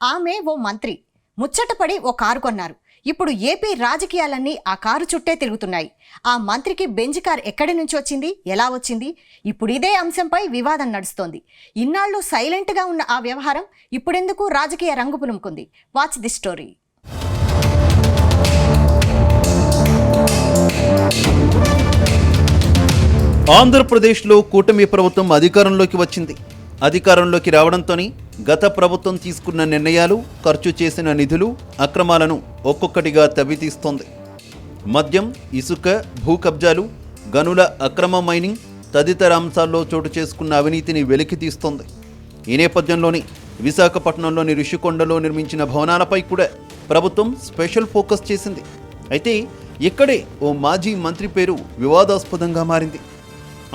ఆమె ఓ మంత్రి ముచ్చటపడి ఓ కారు కొన్నారు. ఇప్పుడు ఏపీ రాజకీయాలన్నీ ఆ కారు చుట్టే తిరుగుతున్నాయి. ఆ మంత్రికి బెంజ్ కార్ ఎక్కడి నుంచి వచ్చింది, ఎలా వచ్చింది? ఇప్పుడు ఇదే అంశంపై వివాదం నడుస్తోంది. ఇన్నాళ్లు సైలెంట్గా ఉన్న ఆ వ్యవహారం ఇప్పుడెందుకు రాజకీయ రంగు పులుముకుంది? Watch the story. ఆంధ్రప్రదేశ్లో కూటమి ప్రభుత్వం అధికారంలోకి వచ్చింది. అధికారంలోకి రావడంతోనే గత ప్రభుత్వం తీసుకున్న నిర్ణయాలు, ఖర్చు చేసిన నిధులు, అక్రమాలను ఒక్కొక్కటిగా తవ్వితీస్తోంది. మద్యం, ఇసుక, భూ కబ్జాలు, గనుల అక్రమ మైనింగ్ తదితర అంశాల్లో చోటు చేసుకున్న అవినీతిని వెలికితీస్తోంది. ఈ నేపథ్యంలోనే విశాఖపట్నంలోని ఋషికొండలో నిర్మించిన భవనాలపై కూడా ప్రభుత్వం స్పెషల్ ఫోకస్ చేసింది. అయితే ఇక్కడే ఓ మాజీ మంత్రి పేరు వివాదాస్పదంగా మారింది.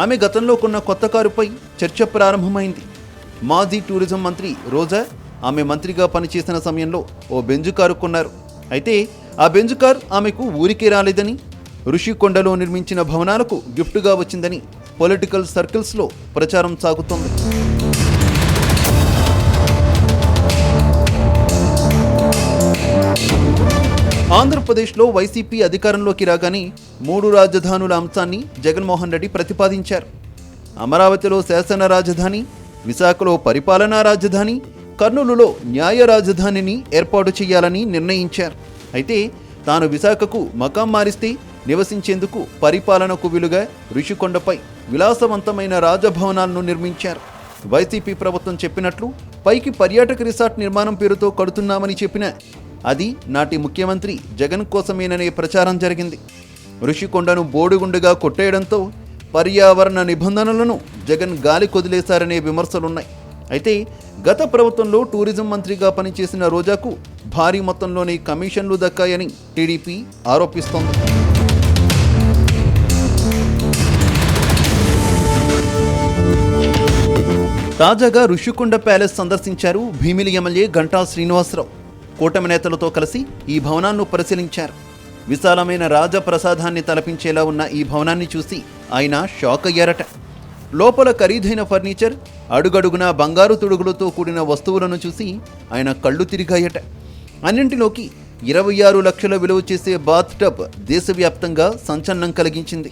ఆమె గతంలో కొన్న కొత్త కారుపై చర్చ ప్రారంభమైంది. మాజీ టూరిజం మంత్రి రోజా ఆమె మంత్రిగా పనిచేసిన సమయంలో ఓ బెంజ్ కారు కొన్నారు. అయితే ఆ బెంజ్ కారు ఆమెకు ఊరికే రాలేదని, ఋషికొండలో నిర్మించిన భవనాలకు గిఫ్ట్గా వచ్చిందని పొలిటికల్ సర్కిల్స్లో ప్రచారం సాగుతోంది. ఆంధ్రప్రదేశ్లో వైసీపీ అధికారంలోకి రాగానే 3 రాజధానుల అంశాన్ని జగన్మోహన్ రెడ్డి ప్రతిపాదించారు. అమరావతిలో శాసన రాజధాని, విశాఖలో పరిపాలనా రాజధాని, కర్నూలులో న్యాయ రాజధానిని ఏర్పాటు చేయాలని నిర్ణయించారు. అయితే తాను విశాఖకు మకాం మారిస్తే నివసించేందుకు పరిపాలనకు వీలుగా ఋషికొండపై విలాసవంతమైన రాజభవనాలను నిర్మించారు. వైసీపీ ప్రభుత్వం చెప్పినట్లు పైకి పర్యాటక రిసార్ట్ నిర్మాణం పేరుతో కడుతున్నామని చెప్పిన అది నాటి ముఖ్యమంత్రి జగన్ కోసమేననే ప్రచారం జరిగింది. ఋషికొండను బోడిగుండుగా కొట్టేయడంతో పర్యావరణ నిబంధనలను జగన్ గాలి కొదిలేశారనే విమర్శలున్నాయి. అయితే గత ప్రభుత్వంలో టూరిజం మంత్రిగా పనిచేసిన రోజాకు భారీ మొత్తంలోని కమిషన్లు దక్కాయని టీడీపీ ఆరోపిస్తోంది. తాజాగా ఋషికొండ ప్యాలెస్ సందర్శించారు భీమిలి ఎమ్మెల్యే గంటా శ్రీనివాసరావు. కూటమి నేతలతో కలిసి ఈ భవనాన్ని పరిశీలించారు. విశాలమైన రాజప్రసాదాన్ని తలపించేలా ఉన్న ఈ భవనాన్ని చూసి ఆయన షాక్ అయ్యారట. లోపల ఖరీదైన ఫర్నిచర్, అడుగడుగునా బంగారు తొడుగులతో కూడిన వస్తువులను చూసి ఆయన కళ్ళు తిరిగాయట. అన్నింటిలోకి 26 లక్షల విలువ చేసే బాత్ టబ్ దేశవ్యాప్తంగా సంచలనం కలిగించింది.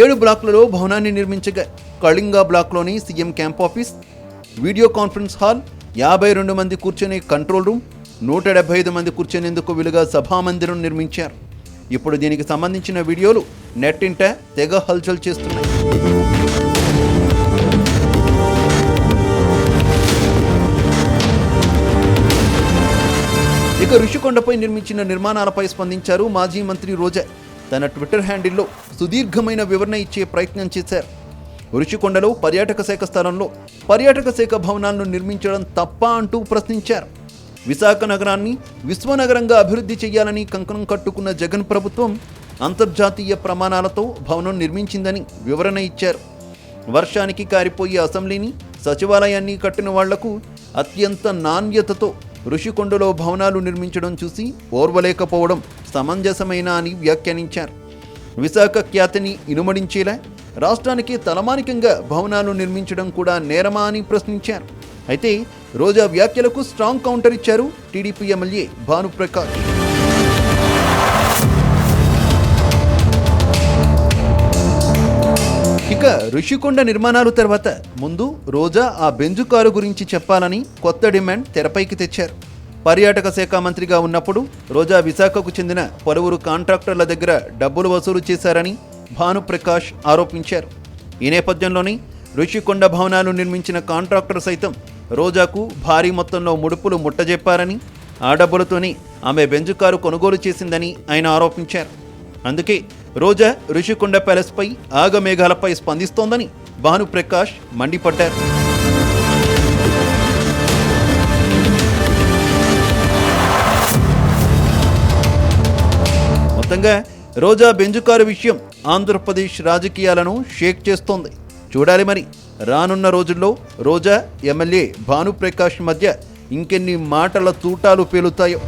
7 బ్లాక్లలో భవనాన్ని నిర్మించగా కళింగ బ్లాక్లోని CM camp office, video conference hall, 52 మంది కూర్చునే కంట్రోల్ రూమ్, 175 మంది కూర్చునేందుకు వీలుగా సభామందిరం నిర్మించారు. ఇప్పుడు దీనికి సంబంధించిన వీడియోలు నెట్టింట తెగ హల్చల్ చేస్తున్నాయి. ఇక ఋషికొండపై నిర్మించిన నిర్మాణాలపై స్పందించారు మాజీ మంత్రి రోజా. తన ట్విట్టర్ హ్యాండిల్లో సుదీర్ఘమైన వివరణ ఇచ్చే ప్రయత్నం చేశారు. ఋషికొండలో పర్యాటక శాఖ స్థలంలో పర్యాటక శాఖ భవనాలను నిర్మించడం తప్ప అంటూ ప్రశ్నించారు. విశాఖ నగరాన్ని విశ్వనగరంగా అభివృద్ధి చేయాలని కంకణం కట్టుకున్న జగన్ ప్రభుత్వం అంతర్జాతీయ ప్రమాణాలతో భవనం నిర్మించిందని వివరణ ఇచ్చారు. వర్షానికి కారిపోయే అసెంబ్లీని, సచివాలయాన్ని కట్టిన వాళ్లకు అత్యంత నాణ్యతతో ఋషికొండలో భవనాలు నిర్మించడం చూసి ఓర్వలేకపోవడం సమంజసమేనా అని వ్యాఖ్యానించారు. విశాఖ ఖ్యాతిని ఇనుమడించేలా రాష్ట్రానికి తలమానికంగా భవనాలు నిర్మించడం కూడా నేరమా అని ప్రశ్నించారు. అయితే రోజా వ్యాఖ్యలకు స్ట్రాంగ్ కౌంటర్ ఇచ్చారు టీడీపీ ఎమ్మెల్యే భానుప్రకాష్. ఇక ఋషికొండ నిర్మాణాలు తర్వాత ముందు రోజా ఆ బెంజు కారు గురించి చెప్పాలని కొత్త డిమాండ్ తెరపైకి తెచ్చారు. పర్యాటక శాఖ మంత్రిగా ఉన్నప్పుడు రోజా విశాఖకు చెందిన పలువురు కాంట్రాక్టర్ల దగ్గర డబ్బులు వసూలు చేశారని భానుప్రకాష్ ఆరోపించారు. ఈ నేపథ్యంలోనే ఋషికొండ భవనాలు నిర్మించిన కాంట్రాక్టర్ సైతం రోజాకు భారీ మొత్తంలో ముడుపులు ముట్టజెప్పారని, ఆ డబ్బులతోనే ఆమె బెంజు కారు కొనుగోలు చేసిందని ఆయన ఆరోపించారు. అందుకే రోజా ఋషికొండ ప్యాలెస్పై ఆగమేఘాలపై స్పందిస్తోందని భానుప్రకాష్ మండిపడ్డారు. మొత్తంగా రోజా బెంజు కారు విషయం ఆంధ్రప్రదేశ్ రాజకీయాలను షేక్ చేస్తోంది. చూడాలి మరి రానున్న రోజుల్లో రోజా, ఎమ్మెల్యే భానుప్రకాష్ మధ్య ఇంకెన్ని మాటల తూటాలు పేలుతాయో.